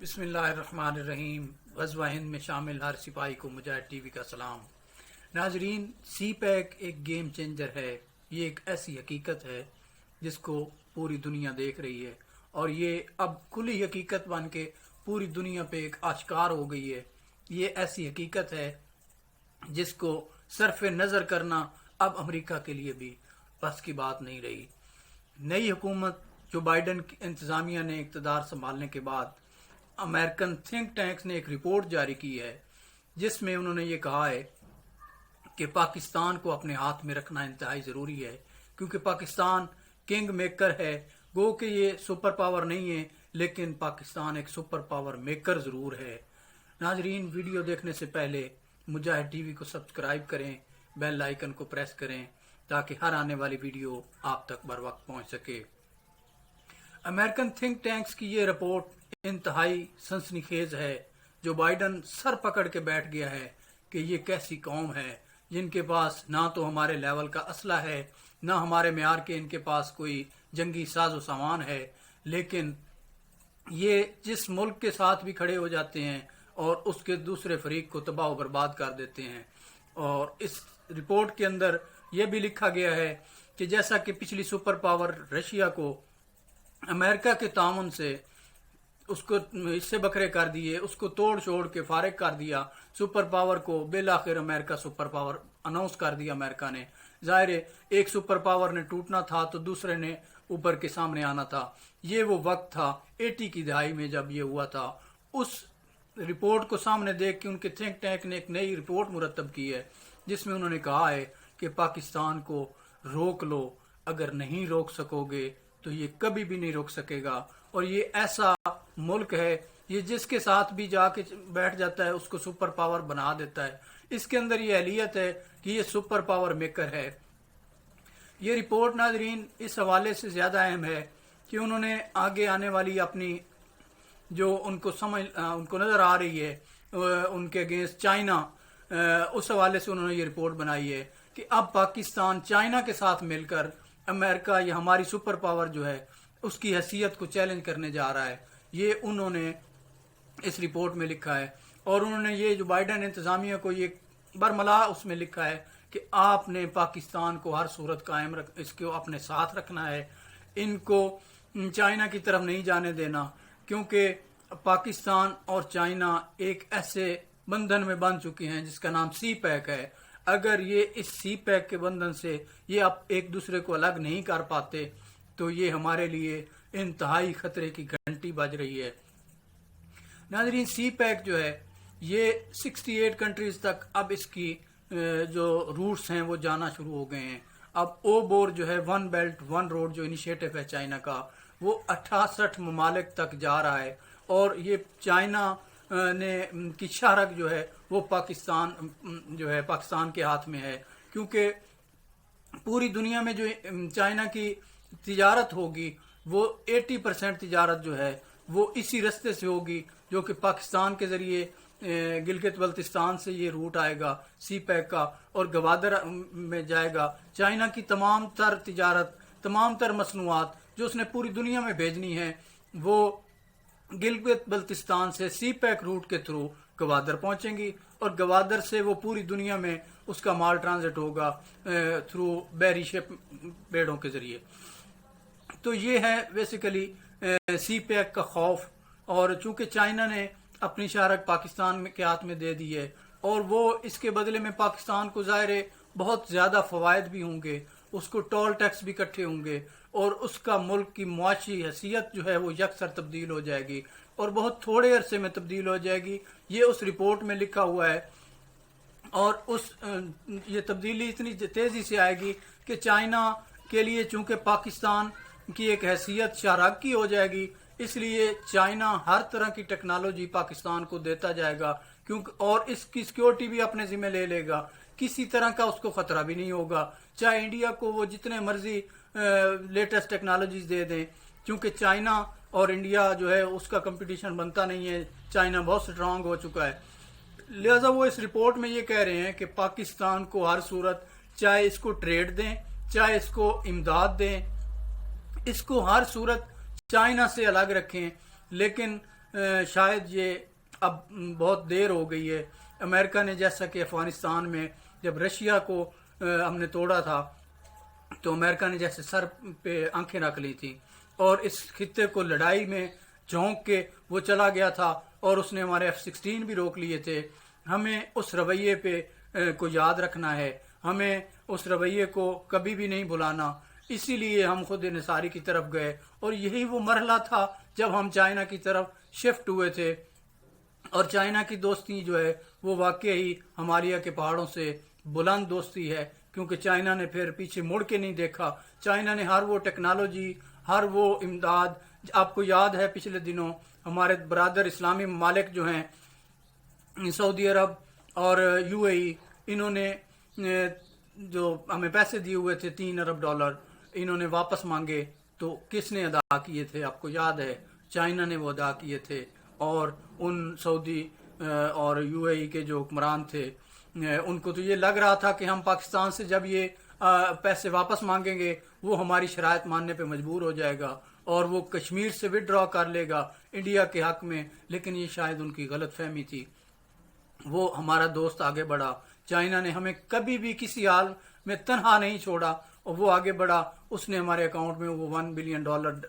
بسم اللہ الرحمن الرحیم۔ غزوہ ہند میں شامل ہر سپاہی کو مجاہد ٹی وی کا سلام۔ ناظرین، سی پیک ایک گیم چینجر ہے۔ یہ ایک ایسی حقیقت ہے جس کو پوری دنیا دیکھ رہی ہے، اور یہ اب کھلی حقیقت بن کے پوری دنیا پہ ایک آشکار ہو گئی ہے۔ یہ ایسی حقیقت ہے جس کو صرف نظر کرنا اب امریکہ کے لیے بھی بس کی بات نہیں رہی۔ نئی حکومت جو بائیڈن کی انتظامیہ نے اقتدار سنبھالنے کے بعد امریکن تھنک ٹینکس نے ایک رپورٹ جاری کی ہے، جس میں انہوں نے یہ کہا ہے کہ پاکستان کو اپنے ہاتھ میں رکھنا انتہائی ضروری ہے، کیونکہ پاکستان کنگ میکر ہے۔ گو کہ یہ سپر پاور نہیں ہے، لیکن پاکستان ایک سپر پاور میکر ضرور ہے۔ ناظرین، ویڈیو دیکھنے سے پہلے مجاہد ٹی وی کو سبسکرائب کریں، بیل آئیکن کو پریس کریں تاکہ ہر آنے والی ویڈیو آپ تک بر وقت پہنچ سکے۔ امریکن تھنک ٹینکس کی یہ رپورٹ انتہائی سنسنی خیز ہے، جو بائیڈن سر پکڑ کے بیٹھ گیا ہے کہ یہ کیسی قوم ہے جن کے پاس نہ تو ہمارے لیول کا اسلحہ ہے، نہ ہمارے معیار کے ان کے پاس کوئی جنگی ساز و سامان ہے، لیکن یہ جس ملک کے ساتھ بھی کھڑے ہو جاتے ہیں اور اس کے دوسرے فریق کو تباہ و برباد کر دیتے ہیں۔ اور اس رپورٹ کے اندر یہ بھی لکھا گیا ہے کہ جیسا کہ پچھلی سپر پاور رشیا کو امریکہ کے تعاون سے اس کو حصے بکھرے کر دیے، اس کو توڑ چھوڑ کے فارغ کر دیا، سپر پاور کو بالآخر امریکہ سپر پاور اناؤنس کر دیا امریکہ نے۔ ظاہر ہے ایک سپر پاور نے ٹوٹنا تھا تو دوسرے نے اوپر کے سامنے آنا تھا۔ یہ وہ وقت تھا 80 کی دہائی میں جب یہ ہوا تھا۔ اس رپورٹ کو سامنے دیکھ کے ان کے تھنک ٹینک نے ایک نئی رپورٹ مرتب کی ہے، جس میں انہوں نے کہا ہے کہ پاکستان کو روک لو، اگر نہیں روک سکو گے تو یہ کبھی بھی نہیں روک سکے گا۔ اور یہ ایسا ملک ہے، یہ جس کے ساتھ بھی جا کے بیٹھ جاتا ہے اس کو سپر پاور بنا دیتا ہے۔ اس کے اندر یہ اہلیت ہے کہ یہ سپر پاور میکر ہے۔ یہ رپورٹ ناظرین اس حوالے سے زیادہ اہم ہے کہ انہوں نے آگے آنے والی اپنی جو ان کو نظر آ رہی ہے ان کے اگینسٹ چائنا، اس حوالے سے انہوں نے یہ رپورٹ بنائی ہے کہ اب پاکستان چائنا کے ساتھ مل کر امریکہ یا ہماری سپر پاور جو ہے اس کی حیثیت کو چیلنج کرنے جا رہا ہے۔ یہ انہوں نے اس رپورٹ میں لکھا ہے، اور انہوں نے یہ جو بائیڈن انتظامیہ کو یہ برملا اس میں لکھا ہے کہ آپ نے پاکستان کو ہر صورت قائم اس کو اپنے ساتھ رکھنا ہے، ان کو چائنا کی طرف نہیں جانے دینا، کیونکہ پاکستان اور چائنا ایک ایسے بندھن میں بن چکے ہیں جس کا نام سی پیک ہے۔ اگر یہ اس سی پیک کے بندھن سے یہ اب ایک دوسرے کو الگ نہیں کر پاتے تو یہ ہمارے لیے انتہائی خطرے کی گھنٹی بج رہی ہے۔ ناظرین، سی پیک جو ہے یہ 68 کنٹریز تک اب اس کی جو روٹس ہیں وہ جانا شروع ہو گئے ہیں۔ اب او بور جو ہے ون بیلٹ ون روڈ جو انیشیٹو ہے چائنا کا، وہ 68 ممالک تک جا رہا ہے، اور یہ چائنا نے کی شہرک جو ہے وہ پاکستان کے ہاتھ میں ہے، کیونکہ پوری دنیا میں جو چائنا کی تجارت ہوگی وہ 80% تجارت جو ہے وہ اسی رستے سے ہوگی جو کہ پاکستان کے ذریعے گلگت بلتستان سے یہ روٹ آئے گا سی پیک کا، اور گوادر میں جائے گا۔ چائنا کی تمام تر تجارت، تمام تر مصنوعات جو اس نے پوری دنیا میں بھیجنی ہے وہ گلگت بلتستان سے سی پیک روٹ کے تھرو گوادر پہنچیں گی، اور گوادر سے وہ پوری دنیا میں اس کا مال ٹرانزٹ ہوگا تھرو بحری شپ بیڑوں کے ذریعے۔ تو یہ ہے بیسیکلی سی پیک کا خوف، اور چونکہ چائنا نے اپنی شہرک پاکستان کے ہاتھ میں دے دی ہے، اور وہ اس کے بدلے میں پاکستان کو ظاہر بہت زیادہ فوائد بھی ہوں گے، اس کو ٹول ٹیکس بھی اکٹھے ہوں گے، اور اس کا ملک کی معاشی حیثیت جو ہے وہ یکسر تبدیل ہو جائے گی، اور بہت تھوڑے عرصے میں تبدیل ہو جائے گی۔ یہ اس رپورٹ میں لکھا ہوا ہے، اور یہ تبدیلی اتنی تیزی سے آئے گی کہ چائنا کے لیے چونکہ پاکستان کی ایک حیثیت شہرک کی ہو جائے گی، اس لیے چائنا ہر طرح کی ٹیکنالوجی پاکستان کو دیتا جائے گا، اور اس کی سیکیورٹی بھی اپنے ذمہ لے لے گا، کسی طرح کا اس کو خطرہ بھی نہیں ہوگا، چاہے انڈیا کو وہ جتنے مرضی لیٹسٹ ٹیکنالوجیز دے دیں، کیونکہ چائنا اور انڈیا جو ہے اس کا کمپٹیشن بنتا نہیں ہے، چائنا بہت سٹرانگ ہو چکا ہے۔ لہذا وہ اس رپورٹ میں یہ کہہ رہے ہیں کہ پاکستان کو ہر صورت، چاہے اس کو ٹریڈ دیں، چاہے اس کو امداد دیں، اس کو ہر صورت چائنا سے الگ رکھیں، لیکن شاید یہ اب بہت دیر ہو گئی ہے. امریکہ نے جیسا کہ افغانستان میں جب رشیا کو ہم نے توڑا تھا تو امریکہ نے جیسے سر پہ آنکھیں رکھ لی تھیں اور اس خطے کو لڑائی میں جھونک کے وہ چلا گیا تھا اور اس نے ہمارے F-16 بھی روک لیے تھے. ہمیں اس رویے پہ کو یاد رکھنا ہے, ہمیں اس رویے کو کبھی بھی نہیں بھلانا. اسی لیے ہم خود انحصاری کی طرف گئے اور یہی وہ مرحلہ تھا جب ہم چائنا کی طرف شفٹ ہوئے تھے. اور چائنا کی دوستی جو ہے وہ واقعی ہمالیہ کے پہاڑوں سے بلند دوستی ہے, کیونکہ چائنا نے پھر پیچھے مڑ کے نہیں دیکھا. چائنا نے ہر وہ ٹیکنالوجی, ہر وہ امداد, آپ کو یاد ہے پچھلے دنوں ہمارے برادر اسلامی ممالک جو ہیں سعودی عرب اور UAE, انہوں نے جو ہمیں پیسے دیے ہوئے تھے $3 ارب انہوں نے واپس مانگے. تو کس نے ادا کیے تھے؟ آپ کو یاد ہے چائنا نے وہ ادا کیے تھے. اور ان سعودی اور UAE کے جو حکمران تھے ان کو تو یہ لگ رہا تھا کہ ہم پاکستان سے جب یہ پیسے واپس مانگیں گے وہ ہماری شرائط ماننے پہ مجبور ہو جائے گا اور وہ کشمیر سے وڈرا کر لے گا انڈیا کے حق میں. لیکن یہ شاید ان کی غلط فہمی تھی. وہ ہمارا دوست آگے بڑھا. چائنا نے ہمیں کبھی بھی کسی حال میں تنہا نہیں چھوڑا اور وہ آگے بڑھا. اس نے ہمارے اکاؤنٹ میں وہ $1 بلین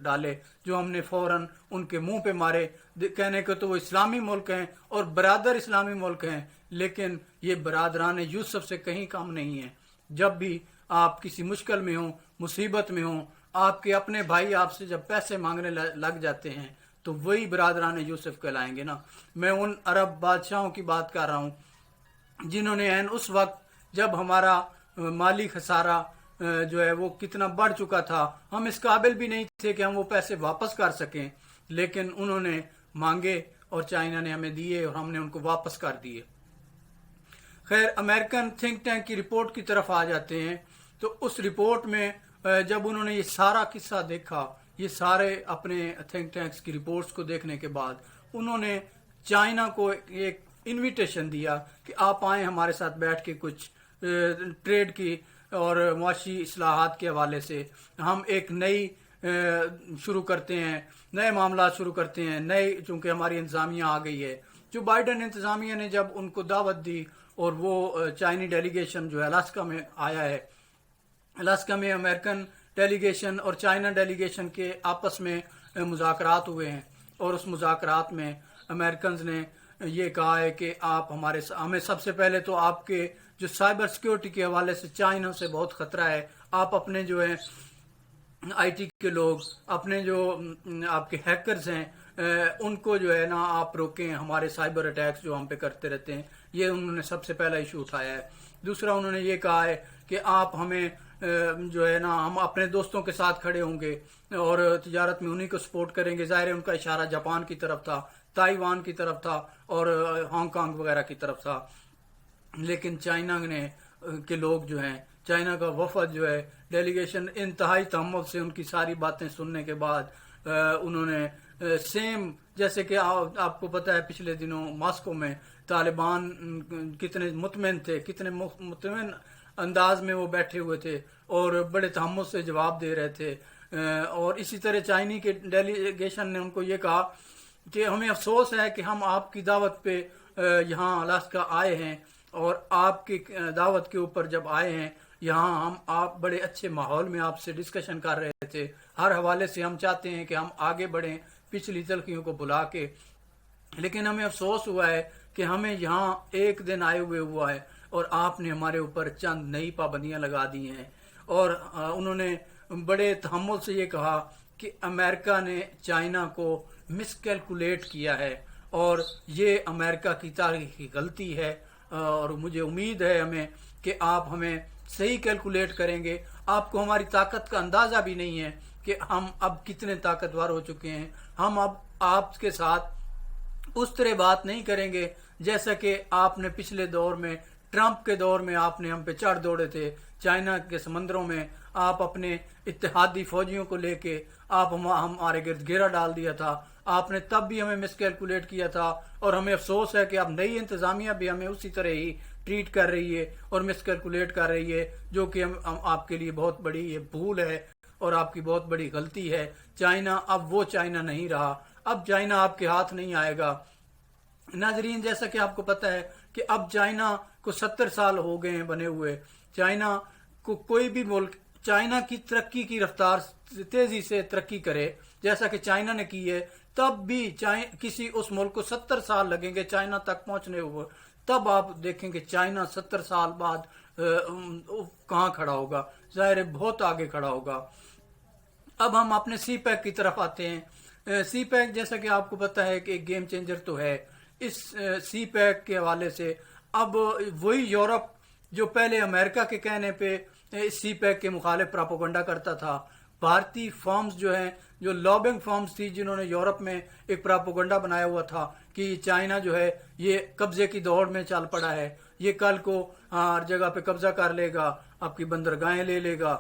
ڈالے جو ہم نے فوراً ان کے منہ پہ مارے, کہنے کہ تو وہ اسلامی ملک ہیں اور برادر اسلامی ملک ہیں, لیکن یہ برادران یوسف سے کہیں کم نہیں ہیں. جب بھی آپ کسی مشکل میں ہوں, مصیبت میں ہوں, آپ کے اپنے بھائی آپ سے جب پیسے مانگنے لگ جاتے ہیں تو وہی برادران یوسف کہلائیں گے نا. میں ان عرب بادشاہوں کی بات کر رہا ہوں جنہوں نے اس وقت جب ہمارا مالی خسارہ جو ہے وہ کتنا بڑھ چکا تھا, ہم اس قابل بھی نہیں تھے کہ ہم وہ پیسے واپس کر سکیں, لیکن انہوں نے مانگے اور چائنا نے ہمیں دیے اور ہم نے ان کو واپس کر دیے. خیر, امریکن تھنک ٹینک کی رپورٹ کی طرف آ جاتے ہیں. تو اس رپورٹ میں جب انہوں نے یہ سارا قصہ دیکھا, یہ سارے اپنے تھنک ٹینکس کی رپورٹس کو دیکھنے کے بعد انہوں نے چائنا کو ایک انویٹیشن دیا کہ آپ آئیں ہمارے ساتھ بیٹھ کے کچھ ٹریڈ کی اور معاشی اصلاحات کے حوالے سے ہم ایک نئی شروع کرتے ہیں, نئے معاملات شروع کرتے ہیں, نئے, چونکہ ہماری انتظامیہ آ گئی ہے. جو بائیڈن انتظامیہ نے جب ان کو دعوت دی اور وہ چائنی ڈیلیگیشن جو ہے الاسکا میں آیا ہے, الاسکا میں امریکن ڈیلیگیشن اور چائنا ڈیلیگیشن کے آپس میں مذاکرات ہوئے ہیں اور اس مذاکرات میں امریکنز نے یہ کہا ہے کہ آپ ہمیں سب سے پہلے تو آپ کے جو سائبر سیکیورٹی کے حوالے سے چائنا سے بہت خطرہ ہے. آپ اپنے جو ہے IT کے لوگ, اپنے جو آپ کے ہیکرز ہیں ان کو جو ہے نا آپ روکیں, ہمارے سائبر اٹیکس جو ہم پہ کرتے رہتے ہیں. یہ انہوں نے سب سے پہلا ایشو اٹھایا ہے. دوسرا انہوں نے یہ کہا ہے کہ آپ ہمیں جو ہے نا, ہم اپنے دوستوں کے ساتھ کھڑے ہوں گے اور تجارت میں انہی کو سپورٹ کریں گے. ظاہر ہے ان کا اشارہ جاپان کی طرف تھا, تائیوان کی طرف تھا اور ہانگ کانگ وغیرہ کی طرف تھا. لیکن چائنا نے کے لوگ جو ہیں, چائنا کا وفد جو ہے ڈیلیگیشن, انتہائی تحمل سے ان کی ساری باتیں سننے کے بعد انہوں نے سیم جیسے کہ آپ کو پتہ ہے پچھلے دنوں ماسکو میں طالبان کتنے مطمئن تھے, کتنے مطمئن انداز میں وہ بیٹھے ہوئے تھے اور بڑے تحمل سے جواب دے رہے تھے. اور اسی طرح چائنی کے ڈیلیگیشن نے ان کو یہ کہا کہ ہمیں افسوس ہے کہ ہم آپ کی دعوت پہ یہاں الاسکا آئے ہیں اور آپ کی دعوت کے اوپر جب آئے ہیں یہاں ہم آپ بڑے اچھے ماحول میں آپ سے ڈسکشن کر رہے تھے, ہر حوالے سے ہم چاہتے ہیں کہ ہم آگے بڑھیں پچھلی تلخیوں کو بھلا کے, لیکن ہمیں افسوس ہوا ہے کہ ہمیں یہاں ایک دن آئے ہوئے ہوا ہے اور آپ نے ہمارے اوپر چند نئی پابندیاں لگا دی ہیں. اور انہوں نے بڑے تحمل سے یہ کہا کہ امریکہ نے چائنا کو مس کیلکولیٹ کیا ہے اور یہ امریکہ کی تاریخی غلطی ہے اور مجھے امید ہے ہمیں کہ آپ ہمیں صحیح کیلکولیٹ کریں گے. آپ کو ہماری طاقت کا اندازہ بھی نہیں ہے کہ ہم اب کتنے طاقتور ہو چکے ہیں. ہم اب آپ کے ساتھ اس طرح بات نہیں کریں گے جیسا کہ آپ نے پچھلے دور میں, ٹرمپ کے دور میں آپ نے ہم پہ چڑھ دوڑے تھے چائنا کے سمندروں میں. آپ اپنے اتحادی فوجیوں کو لے کے آپ ہمارے گرد گھیرا ڈال دیا تھا. آپ نے تب بھی ہمیں مس کیلکولیٹ کیا تھا اور ہمیں افسوس ہے کہ اب نئی انتظامیہ بھی ہمیں اسی طرح ہی ٹریٹ کر رہی ہے اور مس کیلکولیٹ کر رہی ہے, جو کہ آپ کے لیے بہت بڑی یہ بھول ہے اور آپ کی بہت بڑی غلطی ہے. چائنا اب وہ چائنا نہیں رہا. اب چائنا آپ کے ہاتھ نہیں آئے گا۔ ناظرین، جیسا کہ آپ کو پتہ ہے کہ اب چائنا کو 70 سال ہو گئے ہیں بنے ہوئے۔ چائنا کو کوئی بھی ملک چائنا کی ترقی کی رفتار تیزی سے ترقی کرے جیسا کہ چائنا نے کی ہے، تب بھی کسی اس ملک کو 70 سال لگیں گے چائنا تک پہنچنے ہوئے، تب آپ دیکھیں گے چائنا 70 سال بعد کہاں کھڑا ہوگا، ظاہر ہے بہت آگے کھڑا ہوگا۔ اب ہم اپنے سی پیک کی طرف آتے ہیں۔ سی پیک جیسا کہ آپ کو پتہ ہے کہ ایک گیم چینجر تو ہے۔ اس سی پیک کے حوالے سے اب وہی یورپ جو پہلے امریکہ کے کہنے پہ سی پیک کے مخالف پراپوگنڈا کرتا تھا، بھارتی فارمز جو ہیں، جو لابنگ فارمز تھی جنہوں نے یورپ میں ایک پراپوگنڈا بنایا ہوا تھا کہ چائنا جو ہے یہ قبضے کی دوڑ میں چل پڑا ہے، یہ کل کو ہر جگہ پہ قبضہ کر لے گا، آپ کی بندرگاہیں لے لے گا،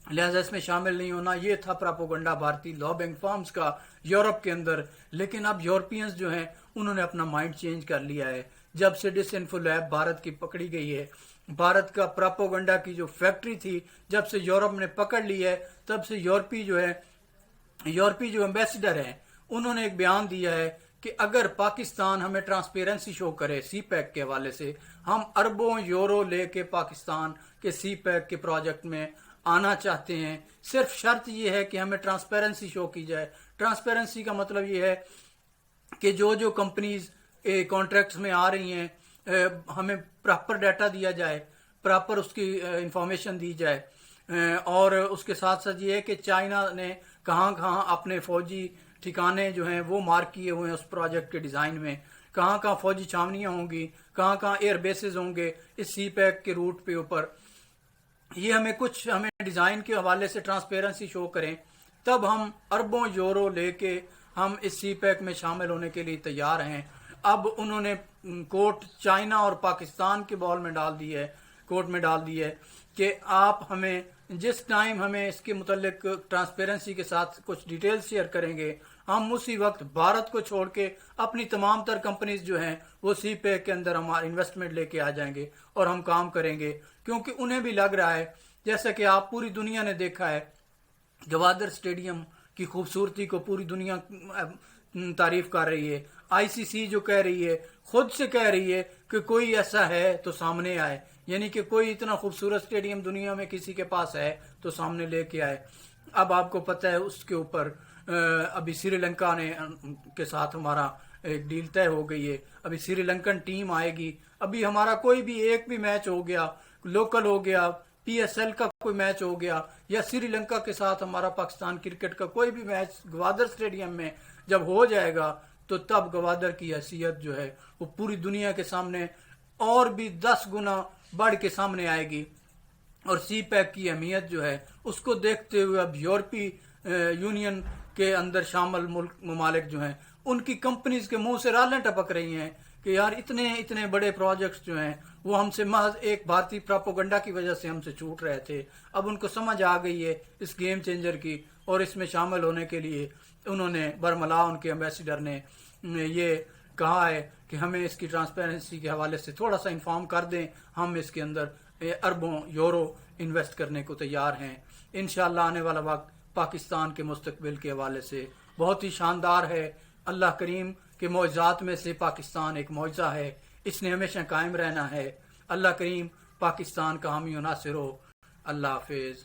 لہذا اس میں شامل نہیں ہونا۔ یہ تھا پراپوگنڈا بھارتی لابنگ فارمز کا یورپ کے اندر۔ لیکن اب یورپینز جو ہیں انہوں نے اپنا مائنڈ چینج کر لیا ہے۔ جب سے ڈس انفو لیب بھارت کی پکڑی گئی ہے، بھارت کا پراپوگنڈا کی جو فیکٹری تھی جب سے یورپ نے پکڑ لی ہے، تب سے یورپی جو ایمبیسڈر ہیں انہوں نے ایک بیان دیا ہے کہ اگر پاکستان ہمیں ٹرانسپیرنسی شو کرے سی پیک کے حوالے سے، ہم اربوں یورو لے کے پاکستان کے سی پیک کے پروجیکٹ میں آنا چاہتے ہیں۔ صرف شرط یہ ہے کہ ہمیں ٹرانسپیرنسی شو کی جائے۔ ٹرانسپیرنسی کا مطلب یہ ہے کہ جو کمپنیز کانٹریکٹس میں آ رہی ہیں ہمیں پراپر ڈیٹا دیا جائے، پراپر اس کی انفارمیشن دی جائے، اور اس کے ساتھ ساتھ یہ ہے کہ چائنا نے کہاں کہاں اپنے فوجی ٹھکانے جو ہیں وہ مارک کیے ہوئے ہیں اس پروجیکٹ کے ڈیزائن میں، کہاں کہاں فوجی چھاونیاں ہوں گی، کہاں کہاں ایئر بیسز ہوں گے اس سی پیک کے روٹ پہ اوپر۔ یہ ہمیں ڈیزائن کے حوالے سے ٹرانسپیرنسی شو کریں، تب ہم اربوں یورو لے کے ہم اس سی پیک میں شامل ہونے کے لیے تیار ہیں۔ اب انہوں نے کوٹ چائنا اور پاکستان کے بال میں ڈال دی ہے، کورٹ میں ڈال دی ہے کہ آپ ہمیں جس ٹائم ہمیں اس کے متعلق ٹرانسپیرنسی کے ساتھ کچھ ڈیٹیلز شیئر کریں گے، ہم اسی وقت بھارت کو چھوڑ کے اپنی تمام تر کمپنیز جو ہیں وہ سی پیک کے اندر ہمارا انویسٹمنٹ لے کے آ جائیں گے اور ہم کام کریں گے، کیونکہ انہیں بھی لگ رہا ہے جیسا کہ آپ پوری دنیا نے دیکھا ہے، گوادر اسٹیڈیم کی خوبصورتی کو پوری دنیا تعریف کر رہی ہے۔ آئی سی سی جو کہہ رہی ہے، خود سے کہہ رہی ہے کہ کوئی ایسا ہے تو سامنے آئے، یعنی کہ کوئی اتنا خوبصورت اسٹیڈیم دنیا میں کسی کے پاس ہے تو سامنے لے کے آئے۔ اب آپ کو پتہ ہے اس کے اوپر ابھی سری لنکا کے ساتھ ہمارا ایک ڈیل طے ہو گئی ہے، ابھی سری لنکن ٹیم آئے گی۔ ابھی ہمارا کوئی بھی ایک بھی میچ ہو گیا، لوکل ہو گیا، پی ایس ایل کا کوئی میچ ہو گیا، یا سری لنکا کے ساتھ ہمارا پاکستان کرکٹ کا کوئی بھی میچ گوادر اسٹیڈیم میں جب ہو جائے گا تو تب گوادر کی حیثیت جو ہے وہ پوری دنیا کے سامنے اور بھی 10 گنا بڑھ کے سامنے آئے گی، اور سی پیک کی اہمیت جو ہے اس کو دیکھتے ہوئے اب یورپی یونین کے اندر شامل ممالک جو ہیں ان کی کمپنیز کے منہ سے رالیں ٹپک رہی ہیں کہ یار اتنے بڑے پروجیکٹس جو ہیں وہ ہم سے محض ایک بھارتی پراپوگنڈا کی وجہ سے ہم سے چھوٹ رہے تھے۔ اب ان کو سمجھ آ گئی ہے اس گیم چینجر کی، اور اس میں شامل ہونے کے لیے انہوں نے برملا ان کے ایمبیسیڈر نے یہ کہا ہے کہ ہمیں اس کی ٹرانسپیرنسی کے حوالے سے تھوڑا سا انفارم کر دیں، ہم اس کے اندر اربوں یورو انویسٹ کرنے کو تیار ہیں۔ انشاءاللہ آنے والا وقت پاکستان کے مستقبل کے حوالے سے بہت ہی شاندار ہے۔ اللہ کریم کے معجزات میں سے پاکستان ایک معجزہ ہے، اس نے ہمیشہ قائم رہنا ہے۔ اللہ کریم پاکستان کا حامی و ناصر ہو۔ اللہ حافظ۔